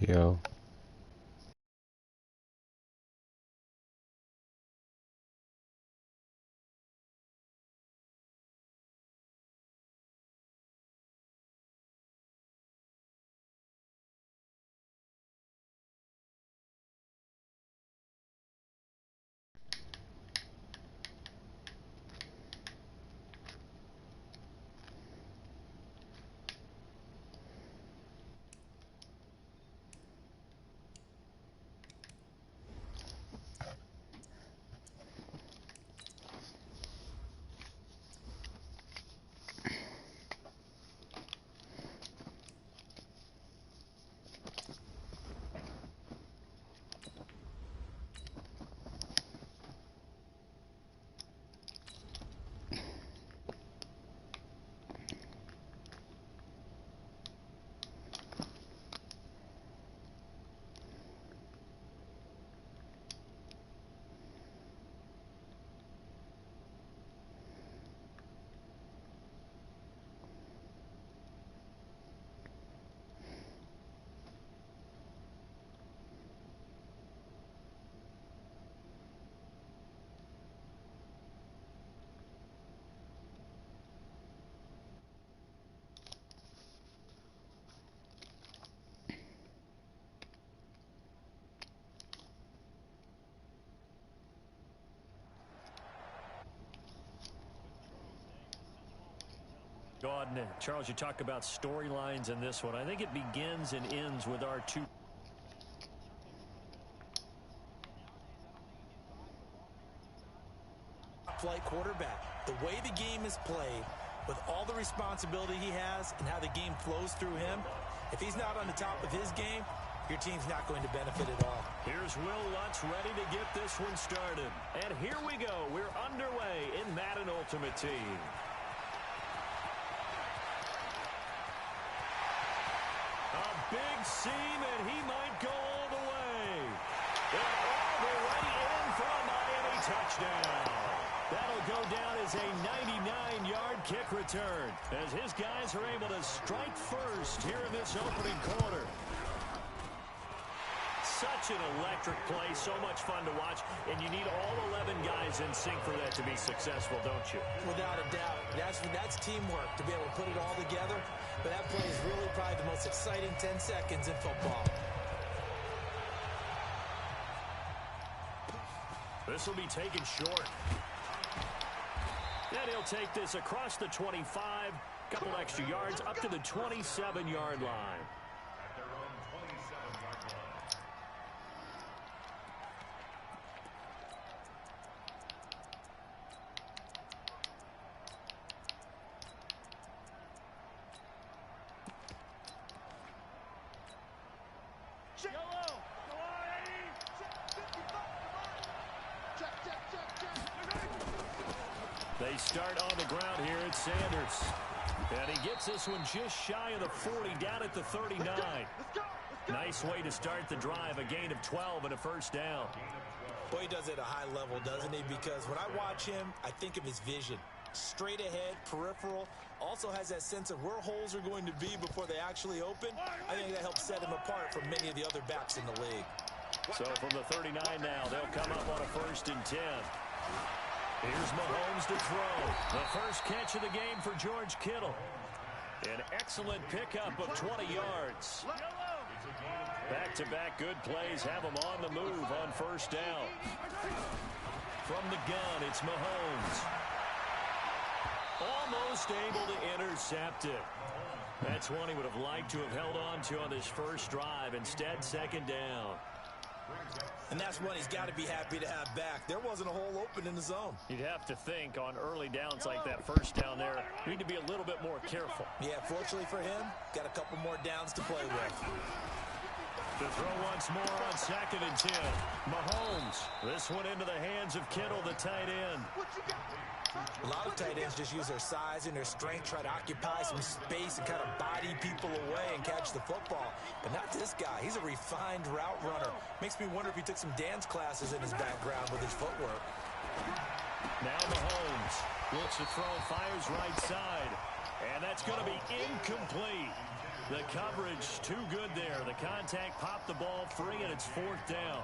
Yo. Charles, you talk about storylines in this one. I think it begins and ends with our two. Flight quarterback. The way the game is played, with all the responsibility he has and how the game flows through him, if he's not on the top of his game, your team's not going to benefit at all. Here's Will Lutz ready to get this one started. And here we go. We're underway in Madden Ultimate Team. Big seam, and he might go all the way. And all the way in for a Miami touchdown. That'll go down as a 99-yard kick return, as his guys are able to strike first here in this opening quarter. Such an electric play, so much fun to watch, and you need all 11 guys in sync for that to be successful, don't you? Without a doubt. That's teamwork, to be able to put it all together. But that play is really probably the most exciting 10 seconds in football. This will be taken short. And he'll take this across the 25, couple extra yards, up to the 27-yard line. They start on the ground here at Sanders. And he gets this one just shy of the 40, down at the 39. Nice way to start the drive, a gain of 12 and a first down. Boy, he does it at a high level, doesn't he? Because when I watch him, I think of his vision. Straight ahead, peripheral, also has that sense of where holes are going to be before they actually open. I think that helps set him apart from many of the other backs in the league. So from the 39 now, they'll come up on a 1st and 10. Here's Mahomes to throw. The first catch of the game for George Kittle. An excellent pickup of 20 yards. Back-to-back good plays have him on the move on first down. From the gun, it's Mahomes. Almost able to intercept it. That's one he would have liked to have held on to on this first drive. Instead, second down. And that's one he's got to be happy to have back. There wasn't a hole open in the zone. You'd have to think on early downs like that first down there, you need to be a little bit more careful. Yeah, fortunately for him, got a couple more downs to play with. To throw once more on 2nd and 10. Mahomes. This one into the hands of Kittle, the tight end. A lot of tight ends just use their size and their strength, try to occupy some space and kind of body people away and catch the football. But not this guy. He's a refined route runner. Makes me wonder if he took some dance classes in his background with his footwork. Now Mahomes looks to throw, fires right side. And that's going to be incomplete. The coverage too good there. The contact popped the ball free, and it's 4th down.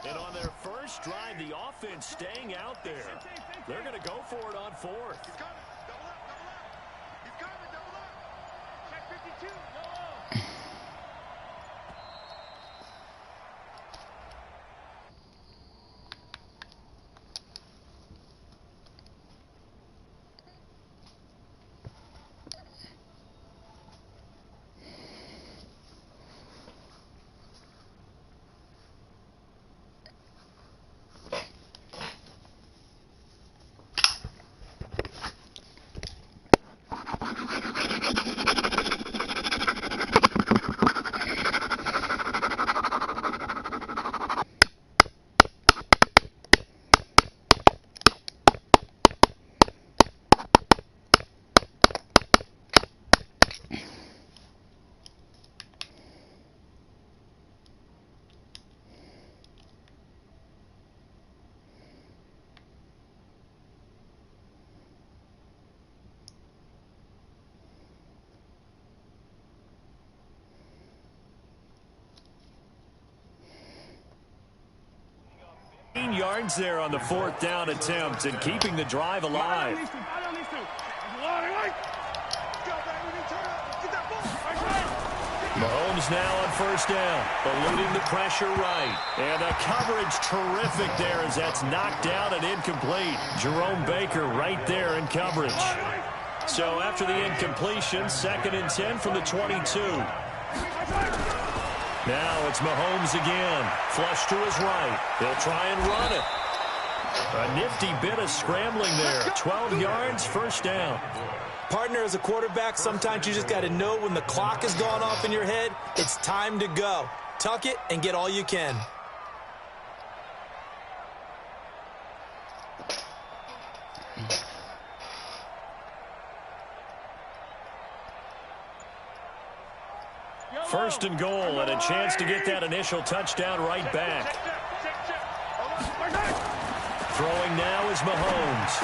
And on their first drive, the offense staying out there. They're going to go for it on 4th. He's coming. Double up, double up. He's coming, double up. Check 52. Go on. Yards there on the 4th down attempt and keeping the drive alive. Mahomes now on 1st down, eluding the pressure right. And the coverage terrific there as that's knocked down and incomplete. Jerome Baker right there in coverage. So after the incompletion, 2nd and 10 from the 22. Now it's Mahomes again. Flush to his right. He'll try and run it. A nifty bit of scrambling there. 12 yards, 1st down. Partner, as a quarterback, sometimes you just got to know when the clock has gone off in your head, it's time to go. Tuck it and get all you can. First and goal, and a chance to get that initial touchdown right back. Throwing now is Mahomes.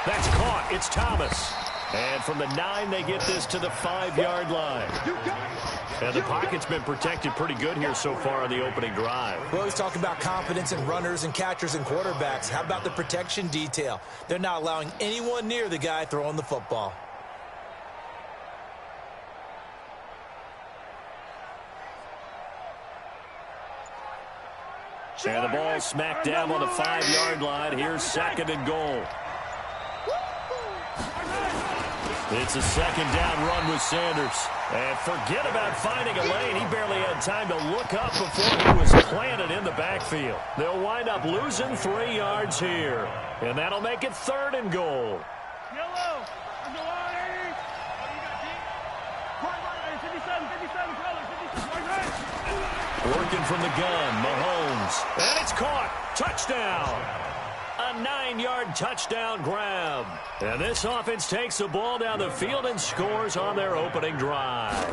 That's caught. It's Thomas. And from the 9, they get this to the 5-yard line. And the pocket's been protected pretty good here so far on the opening drive. We always talk about confidence in runners and catchers and quarterbacks. How about the protection detail? They're not allowing anyone near the guy throwing the football. And the ball smacked down on the 5-yard line. Here's 2nd and goal. It's a 2nd down run with Sanders. And forget about finding a lane. He barely had time to look up before he was planted in the backfield. They'll wind up losing 3 yards here. And that'll make it 3rd and goal. Working from the gun, Mahomes. And it's caught. Touchdown. A 9-yard touchdown grab. And this offense takes the ball down the field and scores on their opening drive.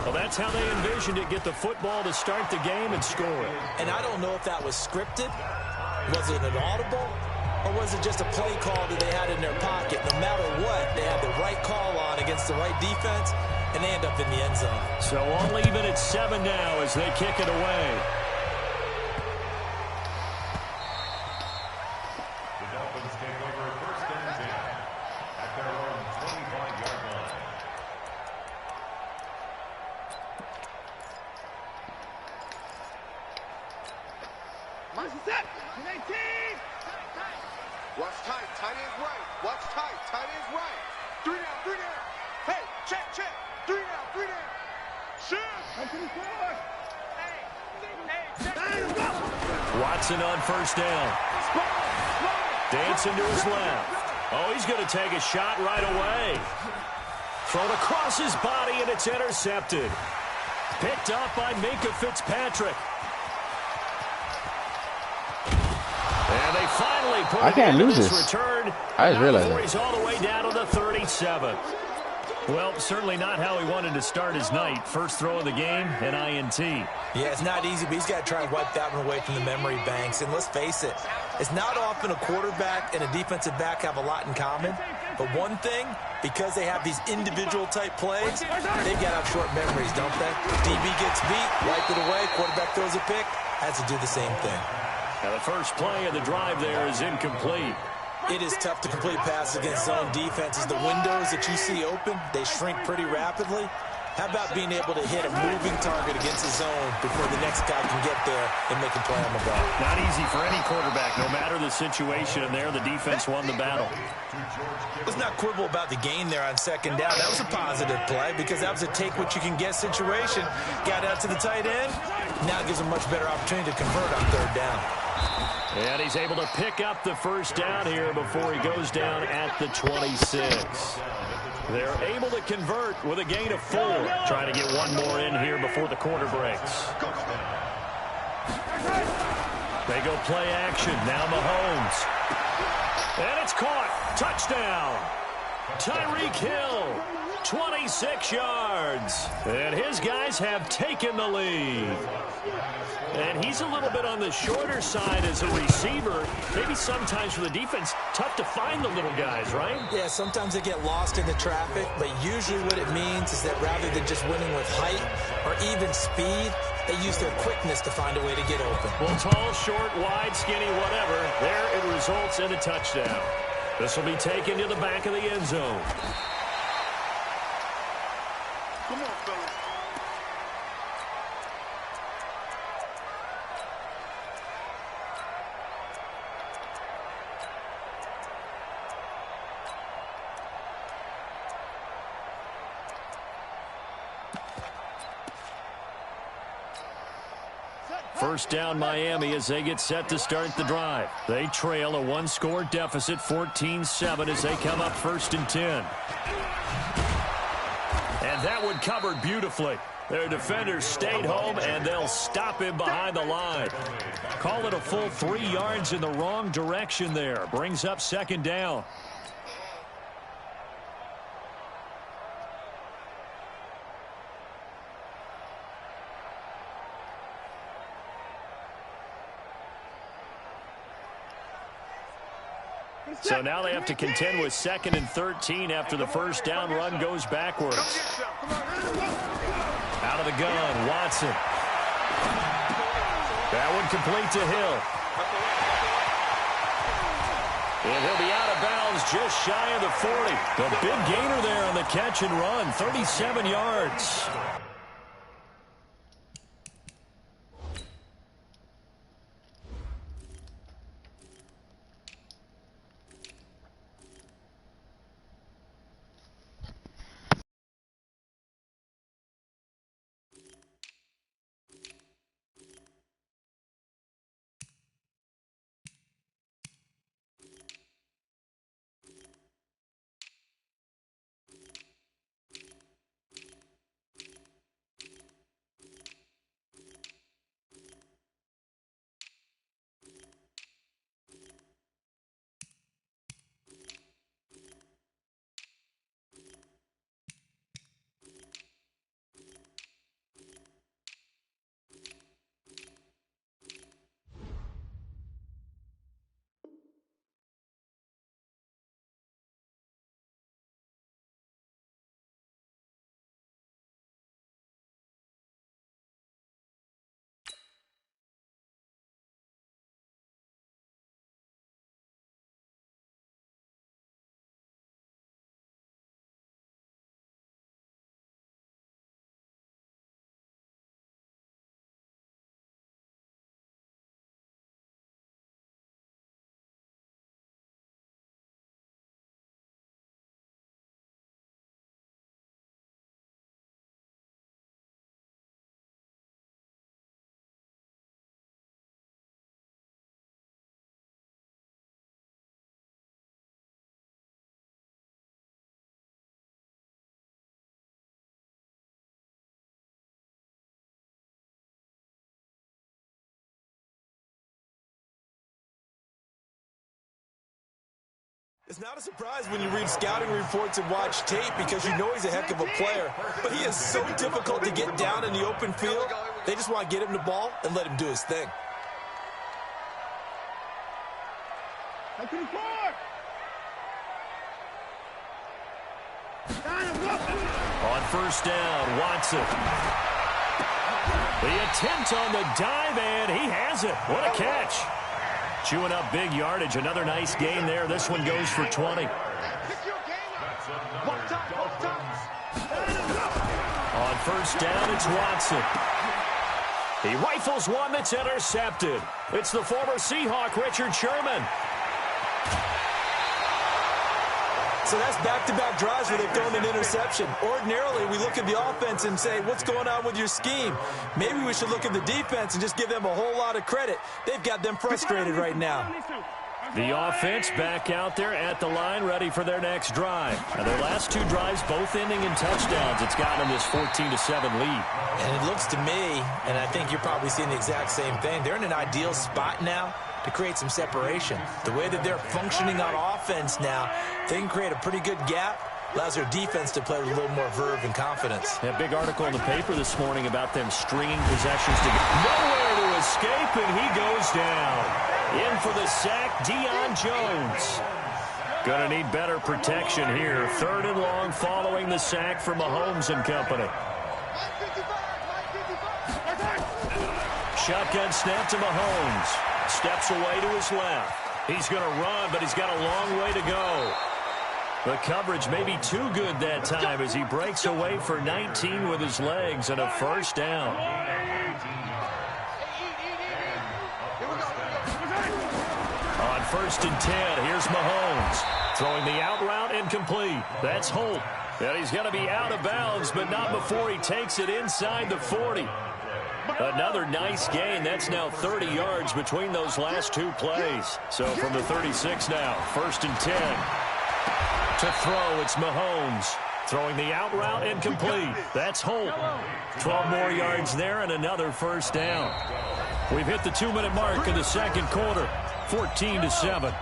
Well, that's how they envisioned it. Get the football to start the game and score it. And I don't know if that was scripted. Was it an audible? Or was it just a play call that they had in their pocket? No matter what, they had the right call on against the right defense, and they end up in the end zone. So all even at 7 now as they kick it away. The Dolphins take over 1st and 10 at their own 25-yard line. Set. 19. Watch tight. Tight is right. Watch tight. Tight is right. 3 down. 3 down. Hey, check. 3 down. 3 down. Shoot. Watson on 1st down. Dancing to his left. Oh, he's going to take a shot right away. Thrown across his body, and it's intercepted. Picked up by Minkah Fitzpatrick. And they finally put I it can't into lose this this. return. I just realized Before it. he's all the way down to the 37. Well, certainly not how he wanted to start his night. First throw of the game, an INT. Yeah, it's not easy, but he's got to try and wipe that one away from the memory banks. And let's face it, it's not often a quarterback and a defensive back have a lot in common. But one thing, because they have these individual type plays, they've got to have short memories, don't they? DB gets beat, wipe it away, quarterback throws a pick, has to do the same thing. Now the first play of the drive there is incomplete. It is tough to complete passes against zone defenses. The windows that you see open, they shrink pretty rapidly. How about being able to hit a moving target against the zone before the next guy can get there and make a play on the ball? Not easy for any quarterback, no matter the situation, and there the defense won the battle. Let's not quibble about the gain there on second down. That was a positive play because that was a take-what-you-can-get situation. Got out to the tight end. Now it gives him a much better opportunity to convert on third down. And he's able to pick up the first down here before he goes down at the 26. They're able to convert with a gain of 4. Trying to get one more in here before the quarter breaks. They go play action. Now Mahomes. And it's caught. Touchdown. Tyreek Hill. 26 yards. And his guys have taken the lead. And he's a little bit on the shorter side as a receiver. Maybe sometimes for the defense, tough to find the little guys, right? Yeah, sometimes they get lost in the traffic, but usually what it means is that rather than just winning with height or even speed, they use their quickness to find a way to get open. Well, tall, short, wide, skinny, whatever, there it results in a touchdown. This will be taken to the back of the end zone. Come on, fellas. First down Miami as they get set to start the drive. They trail a one-score deficit, 14-7 as they come up 1st and 10. And that one covered beautifully. Their defenders stayed home, and they'll stop him behind the line. Call it a full 3 yards in the wrong direction there. Brings up 2nd down. So now they have to contend with 2nd and 13 after the first down run goes backwards. Out of the gun, Watson. That one complete to Hill. And he'll be out of bounds just shy of the 40. The big gainer there on the catch and run, 37 yards. It's not a surprise when you read scouting reports and watch tape because you know he's a heck of a player. But he is so difficult to get down in the open field. They just want to get him the ball and let him do his thing. On first down, Watson. The attempt on the dive, and he has it. What a catch. Chewing up big yardage. Another nice gain there. This one goes for 20. On first down, it's Watson. He rifles one that's intercepted. It's the former Seahawk, Richard Sherman. So that's back-to-back drives where they've thrown an interception. Ordinarily, we look at the offense and say, what's going on with your scheme? Maybe we should look at the defense and just give them a whole lot of credit. They've got them frustrated right now. The offense back out there at the line, ready for their next drive. Now, their last two drives both ending in touchdowns. It's gotten them this 14-7 lead. And it looks to me, and I think you're probably seeing the exact same thing, they're in an ideal spot now to create some separation. The way that they're functioning on offense now, they can create a pretty good gap. Allows their defense to play with a little more verve and confidence. A big article in the paper this morning about them stringing possessions together. Nowhere to escape, and he goes down. In for the sack, Deion Jones. Gonna need better protection here. 3rd and long following the sack from Mahomes and company. Shotgun snap to Mahomes. Steps away to his left. He's going to run, but he's got a long way to go. The coverage may be too good that time as he breaks away for 19 with his legs and a first down. On 1st and 10, here's Mahomes. Throwing the out route incomplete. That's Holt. And he's going to be out of bounds, but not before he takes it inside the 40. Another nice gain. That's now 30 yards between those last two plays. So from the 36 now, 1st and 10. To throw, it's Mahomes. Throwing the out route incomplete. That's Holt. 12 more yards there and another first down. We've hit the 2-minute mark in the second quarter. 14-7.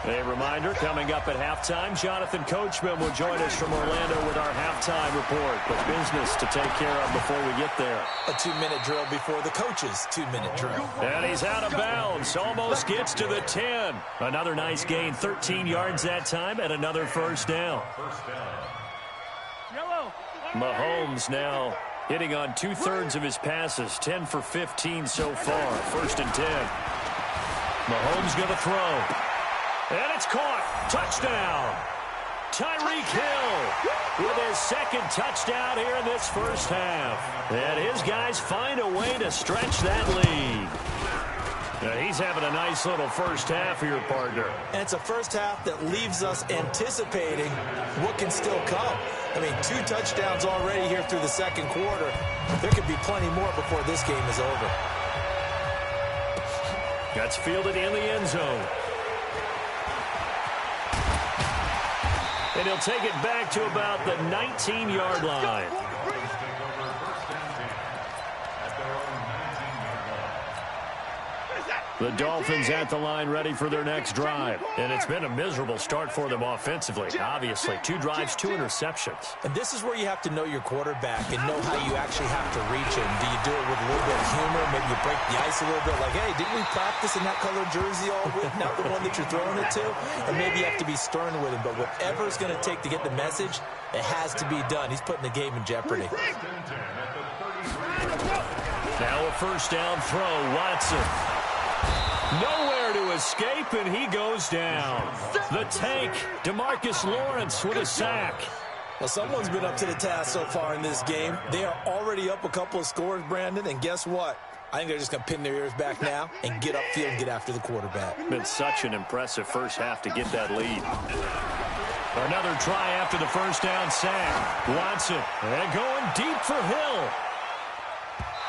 A reminder, coming up at halftime, Jonathan Coachman will join us from Orlando with our halftime report. But business to take care of before we get there. A 2-minute drill before the coach's 2-minute drill. And he's out of bounds. Almost gets to the 10. Another nice gain, 13 yards that time, and another first down. Mahomes now hitting on 2/3 of his passes, 10 for 15 so far. 1st and 10. Mahomes going to throw. And it's caught. Touchdown. Tyreek Hill with his second touchdown here in this first half. And his guys find a way to stretch that lead. Now he's having a nice little first half here, partner. And it's a first half that leaves us anticipating what can still come. I mean, 2 touchdowns already here through the second quarter. There could be plenty more before this game is over. That's fielded in the end zone. And he'll take it back to about the 19-yard line. The Dolphins at the line ready for their next drive. And it's been a miserable start for them offensively. Obviously, 2 drives, 2 interceptions. And this is where you have to know your quarterback and know how you actually have to reach him. Do you do it with a little bit of humor? Maybe you break the ice a little bit like, hey, didn't we practice in that color jersey all week? Not the one that you're throwing it to? And maybe you have to be stern with him. But whatever it's going to take to get the message, it has to be done. He's putting the game in jeopardy. Now a first down throw, Watson. Nowhere to escape, and he goes down. The tank, DeMarcus Lawrence with a sack. Well, someone's been up to the task so far in this game. They are already up a couple of scores, Brandon, and guess what? I think they're just going to pin their ears back now and get upfield and get after the quarterback. Been such an impressive first half to get that lead. Another try after the first down sack. Watson, and going deep for Hill.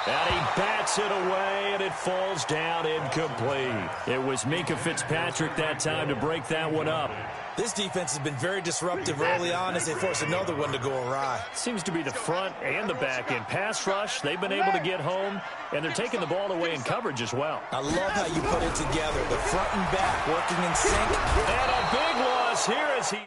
And he bats it away, and it falls down incomplete. It was Minkah Fitzpatrick that time to break that one up. This defense has been very disruptive early on as they force another one to go awry. Seems to be the front and the back end. Pass rush, they've been able to get home, and they're taking the ball away in coverage as well. I love how you put it together. The front and back working in sync. And a big loss here as he...